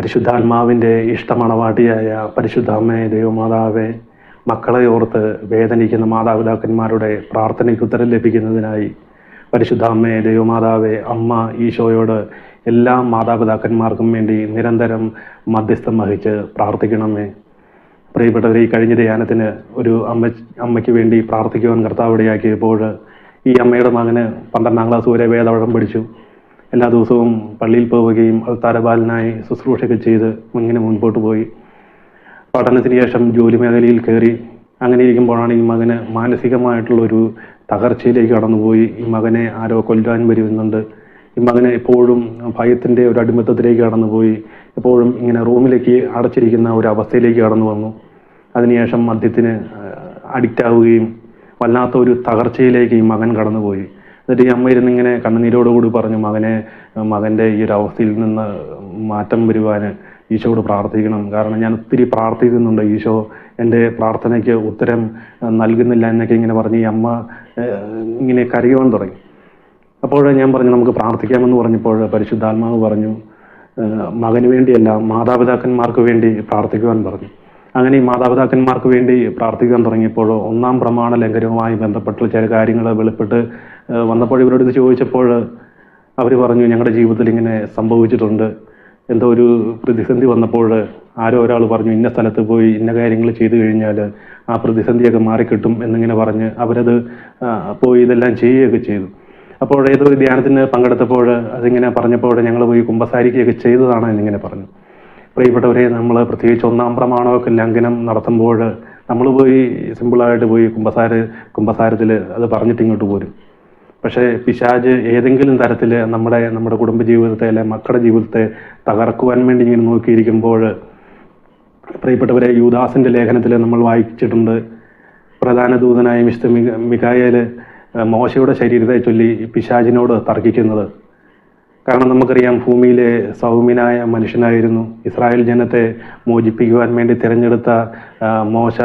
പരിശുദ്ധാത്മാവിൻ്റെ ഇഷ്ടമണവാട്ടിയായ പരിശുദ്ധ അമ്മേ ദൈവമാതാവേ, മക്കളെ ഓർത്ത് വേദനിക്കുന്ന മാതാപിതാക്കന്മാരുടെ പ്രാർത്ഥനയ്ക്ക് ഉത്തരം ലഭിക്കുന്നതിനായി പരിശുദ്ധ അമ്മേ ദൈവമാതാവേ, അമ്മ ഈശോയോട് എല്ലാ മാതാപിതാക്കന്മാർക്കും വേണ്ടി നിരന്തരം മധ്യസ്ഥം വഹിച്ച് പ്രാർത്ഥിക്കണമേ. പ്രിയപ്പെട്ടവർ, ഈ കഴിഞ്ഞ ധ്യാനത്തിന് ഒരു അമ്മയ്ക്ക് വേണ്ടി പ്രാർത്ഥിക്കുവാൻ കർത്താവിടയാക്കിയപ്പോൾ ഈ അമ്മയുടെ മകന് 12ാം ക്ലാസ് വരെ വേദപഠം പഠിച്ചു. എല്ലാ ദിവസവും പള്ളിയിൽ പോവുകയും താരബാലനായി ശുശ്രൂഷയൊക്കെ ചെയ്ത് ഇങ്ങനെ മുൻപോട്ട് പോയി. പഠനത്തിന് ശേഷം ജോലി മേഖലയിൽ കയറി. അങ്ങനെ ഇരിക്കുമ്പോഴാണ് ഈ മകന് മാനസികമായിട്ടുള്ളൊരു തകർച്ചയിലേക്ക് കടന്നുപോയി. ഈ മകനെ ആരോ കൊല്ലാൻ വരുന്നുണ്ട്. ഈ മകന് എപ്പോഴും ഭയത്തിൻ്റെ ഒരു അടിമത്തത്തിലേക്ക് കടന്നുപോയി. എപ്പോഴും ഇങ്ങനെ റൂമിലേക്ക് അടച്ചിരിക്കുന്ന ഒരു അവസ്ഥയിലേക്ക് കടന്നു വന്നു. അതിനുശേഷം മദ്യത്തിന് അഡിക്റ്റ് ആവുകയും വല്ലാത്ത ഒരു തകർച്ചയിലേക്ക് ഈ മകൻ കടന്നുപോയി. എന്നിട്ട് ഈ അമ്മ ഇരുന്നിങ്ങനെ കണ്ണുനീരോടുകൂടി പറഞ്ഞു, മകൻ്റെ ഈ ഒരു അവസ്ഥയിൽ നിന്ന് മാറ്റം വരുവാൻ ഈശോയോട് പ്രാർത്ഥിക്കണം. കാരണം ഞാൻ ഒത്തിരി പ്രാർത്ഥിക്കുന്നുണ്ട്, ഈശോ എൻ്റെ പ്രാർത്ഥനയ്ക്ക് ഉത്തരം നൽകുന്നില്ല എന്നൊക്കെ ഇങ്ങനെ പറഞ്ഞ് ഈ അമ്മ ഇങ്ങനെ കരയുവാൻ തുടങ്ങി. അപ്പോൾ ഞാൻ പറഞ്ഞു നമുക്ക് പ്രാർത്ഥിക്കാമെന്ന് പറഞ്ഞപ്പോൾ പരിശുദ്ധാത്മാവ് പറഞ്ഞു, മകന് വേണ്ടിയല്ല മാതാപിതാക്കന്മാർക്ക് വേണ്ടി പ്രാർത്ഥിക്കുവാൻ പറഞ്ഞു. അങ്ങനെ ഈ മാതാപിതാക്കന്മാർക്ക് വേണ്ടി പ്രാർത്ഥിക്കാൻ തുടങ്ങിയപ്പോൾ 1-ാം പ്രമാണ ലംഘനവുമായി ബന്ധപ്പെട്ട് ചില കാര്യങ്ങൾ വെളിപ്പെട്ട് വന്നപ്പോൾ ഇവരോട് ഇത് ചോദിച്ചപ്പോൾ അവർ പറഞ്ഞു, ഞങ്ങളുടെ ജീവിതത്തിൽ ഇങ്ങനെ സംഭവിച്ചിട്ടുണ്ട്. എന്തോ ഒരു പ്രതിസന്ധി വന്നപ്പോൾ ആരോ ഒരാൾ പറഞ്ഞു, ഇന്ന സ്ഥലത്ത് പോയി ഇന്ന കാര്യങ്ങൾ ചെയ്തു കഴിഞ്ഞാൽ ആ പ്രതിസന്ധിയൊക്കെ മാറിക്കിട്ടും എന്നിങ്ങനെ പറഞ്ഞ് അവരത് പോയി ഇതെല്ലാം ചെയ്യുകയൊക്കെ ചെയ്തു. അപ്പോൾ ഏതോ ഒരു ധ്യാനത്തിന് പങ്കെടുത്തപ്പോൾ അതിങ്ങനെ പറഞ്ഞപ്പോൾ ഞങ്ങൾ പോയി കുമ്പസാരിക്കുകയൊക്കെ ചെയ്തതാണ് എന്നിങ്ങനെ പറഞ്ഞു. പ്രിയപ്പെട്ടവരെ, നമ്മൾ പ്രത്യേകിച്ച് 1-ാം പ്രമാണമൊക്കെ ലംഘനം നടത്തുമ്പോൾ നമ്മൾ പോയി സിമ്പിളായിട്ട് പോയി കുമ്പസാരത്തിൽ അത് പറഞ്ഞിട്ട് ഇങ്ങോട്ട് പോരും. പക്ഷേ പിശാച് ഏതെങ്കിലും തരത്തിൽ നമ്മുടെ കുടുംബജീവിതത്തെ അല്ലെ മക്കളുടെ ജീവിതത്തെ തകർക്കുവാൻ വേണ്ടി ഇങ്ങനെ നോക്കിയിരിക്കുമ്പോൾ, പ്രിയപ്പെട്ടവരെ, യൂദാസിൻ്റെ ലേഖനത്തിൽ നമ്മൾ വായിച്ചിട്ടുണ്ട്, പ്രധാന ദൂതനായ വിശുദ്ധ മിഖായേൽ മോശയുടെ ശരീരത്തെ ചൊല്ലി പിശാചിനോട് തർക്കിക്കുന്നത്. കാരണം നമുക്കറിയാം, ഭൂമിയിലെ സൗമ്യനായ മനുഷ്യനായിരുന്നു. ഇസ്രായേൽ ജനത്തെ മോചിപ്പിക്കുവാൻ വേണ്ടി തിരഞ്ഞെടുത്ത മോശ,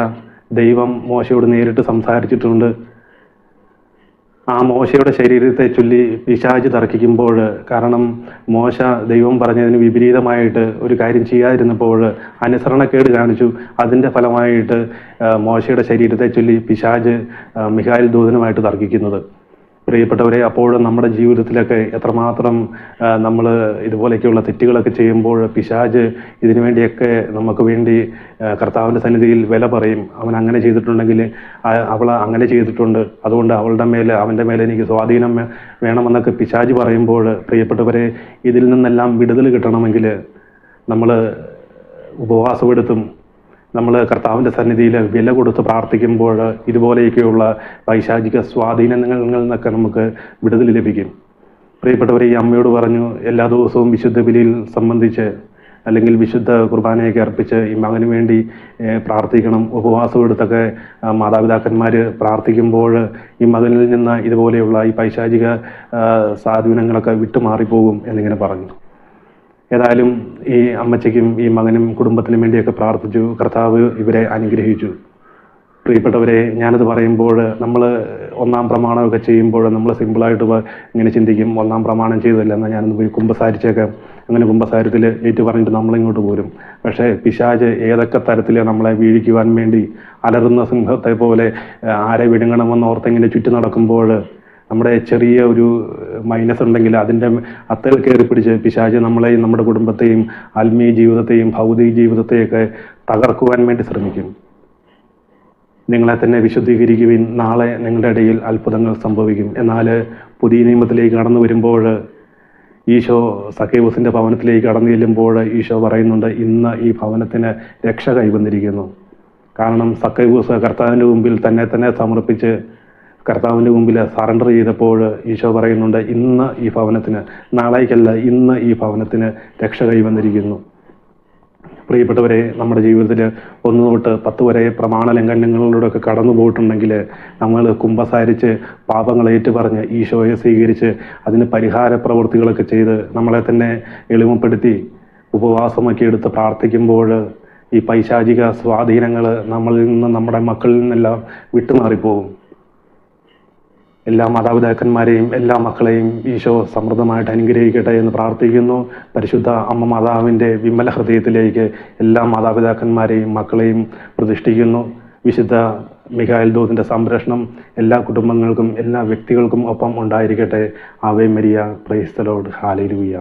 ദൈവം മോശയോട് നേരിട്ട് സംസാരിച്ചിട്ടുണ്ട്. ആ മോശയുടെ ശരീരത്തെ ചൊല്ലി പിശാച് തർക്കിക്കുമ്പോൾ, കാരണം മോശ ദൈവം പറഞ്ഞതിന് വിപരീതമായിട്ട് ഒരു കാര്യം ചെയ്യാതിരുന്നപ്പോൾ അനുസരണക്കേട് കാണിച്ചു. അതിൻ്റെ ഫലമായിട്ട് മോശയുടെ ശരീരത്തെ ചൊല്ലി പിശാച് മിഖായേൽ ദൂതനുമായിട്ട് തർക്കിക്കുന്നത്. പ്രിയപ്പെട്ടവരെ, അപ്പോഴും നമ്മുടെ ജീവിതത്തിലൊക്കെ എത്രമാത്രം നമ്മൾ ഇതുപോലെയൊക്കെയുള്ള തെറ്റുകളൊക്കെ ചെയ്യുമ്പോൾ പിശാച് ഇതിനു വേണ്ടിയൊക്കെ നമുക്ക് വേണ്ടി കർത്താവിൻ്റെ സന്നിധിയിൽ വില പറയും. അവൻ അങ്ങനെ ചെയ്തിട്ടുണ്ടെങ്കിൽ, അവൾ അങ്ങനെ ചെയ്തിട്ടുണ്ട്, അതുകൊണ്ട് അവൻ്റെ മേലെ എനിക്ക് സ്വാധീനം വേണമെന്നൊക്കെ പിശാച് പറയുമ്പോൾ, പ്രിയപ്പെട്ടവരെ, ഇതിൽ നിന്നെല്ലാം വിടുതൽ കിട്ടണമെങ്കിൽ നമ്മൾ ഉപവാസമെടുത്തും നമ്മൾ കർത്താവിൻ്റെ സന്നിധിയിൽ വില കൊടുത്ത് പ്രാർത്ഥിക്കുമ്പോൾ ഇതുപോലെയൊക്കെയുള്ള പൈശാചിക സ്വാധീനങ്ങളിൽ നിന്നൊക്കെ നമുക്ക് വിടുതൽ ലഭിക്കും. പ്രിയപ്പെട്ടവരെ, ഈ അമ്മയോട് പറഞ്ഞു, എല്ലാ ദിവസവും വിശുദ്ധ ബലിയിൽ സംബന്ധിച്ച് അല്ലെങ്കിൽ വിശുദ്ധ കുർബാനയൊക്കെ അർപ്പിച്ച് ഈ മകന് വേണ്ടി പ്രാർത്ഥിക്കണം. ഉപവാസം എടുത്തൊക്കെ മാതാപിതാക്കന്മാർ പ്രാർത്ഥിക്കുമ്പോൾ ഈ മകനിൽ നിന്ന് ഇതുപോലെയുള്ള ഈ പൈശാചിക സ്വാധീനങ്ങളൊക്കെ വിട്ടുമാറിപ്പോകും എന്നിങ്ങനെ പറഞ്ഞു. ഏതായാലും ഈ അമ്മച്ചയ്ക്കും ഈ മകനും കുടുംബത്തിനും വേണ്ടിയൊക്കെ പ്രാർത്ഥിച്ചു. കർത്താവ് ഇവരെ അനുഗ്രഹിച്ചു. പ്രിയപ്പെട്ടവരെ, ഞാനത് പറയുമ്പോൾ നമ്മൾ 1-ാം പ്രമാണമൊക്കെ ചെയ്യുമ്പോൾ നമ്മൾ സിമ്പിളായിട്ട് ഇങ്ങനെ ചിന്തിക്കും, 1-ാം പ്രമാണം ചെയ്തല്ല, എന്നാൽ ഞാനൊന്ന് പോയി കുമ്പസാരിച്ചേക്കാം. അങ്ങനെ കുമ്പസാരത്തിൽ ഏറ്റു പറഞ്ഞിട്ട് നമ്മളിങ്ങോട്ട് പോരും. പക്ഷേ പിശാച് ഏതൊക്കെ തരത്തിൽ നമ്മളെ വീഴിക്കുവാൻ വേണ്ടി അലറുന്ന സിംഹത്തെ പോലെ ആരെ വിഴുങ്ങണമെന്ന് ഓർത്തിങ്ങനെ ചുറ്റി നടക്കുമ്പോൾ, നമ്മുടെ ചെറിയ ഒരു മൈനസ് ഉണ്ടെങ്കിൽ അതിൻ്റെ അത്തൽ കയറി പിടിച്ച് പിശാച് നമ്മളെയും നമ്മുടെ കുടുംബത്തെയും ആത്മീയ ജീവിതത്തെയും ഭൗതിക ജീവിതത്തെയൊക്കെ തകർക്കുവാൻ വേണ്ടി ശ്രമിക്കും. നിങ്ങളെ തന്നെ വിശുദ്ധീകരിക്കുവിൻ, നാളെ നിങ്ങളുടെ ഇടയിൽ അത്ഭുതങ്ങൾ സംഭവിക്കും. എന്നാൽ പുതിയ നിയമത്തിലേക്ക് കടന്നു വരുമ്പോൾ, ഈശോ സക്കേവൂസിൻ്റെ ഭവനത്തിലേക്ക് കടന്നു ചെല്ലുമ്പോൾ ഈശോ പറയുന്നുണ്ട്, ഇന്ന് ഈ ഭവനത്തിന് രക്ഷ കൈവന്നിരിക്കുന്നു. കാരണം സക്കേവൂസ് കർത്താവിൻ്റെ മുമ്പിൽ തന്നെ സമർപ്പിച്ച് കർത്താവിൻ്റെ മുമ്പിൽ സറണ്ടർ ചെയ്തപ്പോൾ ഈശോ പറയുന്നുണ്ട്, ഇന്ന് ഈ ഭവനത്തിന്, നാളേക്കല്ല, ഇന്ന് ഈ ഭവനത്തിന് രക്ഷ കൈവന്നിരിക്കുന്നു. പ്രിയപ്പെട്ടവരെ, നമ്മുടെ ജീവിതത്തിൽ 1 തൊട്ട് 10 വരെ പ്രമാണ ലംഘനങ്ങളിലൂടെയൊക്കെ കടന്നു പോയിട്ടുണ്ടെങ്കിൽ നമ്മൾ കുമ്പസാരിച്ച് പാപങ്ങൾ ഏറ്റുപറഞ്ഞ് ഈശോയെ സ്വീകരിച്ച് അതിന് പരിഹാര പ്രവൃത്തികളൊക്കെ ചെയ്ത് നമ്മളെ തന്നെ എളിമപ്പെടുത്തി ഉപവാസമൊക്കെ എടുത്ത് പ്രാർത്ഥിക്കുമ്പോൾ ഈ പൈശാചിക സ്വാധീനങ്ങൾ നമ്മളിൽ നിന്ന് നമ്മുടെ മക്കളിൽ നിന്നെല്ലാം വിട്ടുമാറിപ്പോകും. എല്ലാ മാതാപിതാക്കന്മാരെയും എല്ലാ മക്കളെയും ഈശോ സമൃദ്ധമായിട്ട് അനുഗ്രഹിക്കട്ടെ എന്ന് പ്രാർത്ഥിക്കുന്നു. പരിശുദ്ധ അമ്മ മാതാവിൻ്റെ വിമല ഹൃദയത്തിലേക്ക് എല്ലാ മാതാപിതാക്കന്മാരെയും മക്കളെയും പ്രതിഷ്ഠിക്കുന്നു. വിശുദ്ധ മിഖായേൽ ദൂതൻ്റെ സംരക്ഷണം എല്ലാ കുടുംബങ്ങൾക്കും എല്ലാ വ്യക്തികൾക്കും ഒപ്പം ഉണ്ടായിരിക്കട്ടെ. Ave Maria, praise the Lord, hallelujah.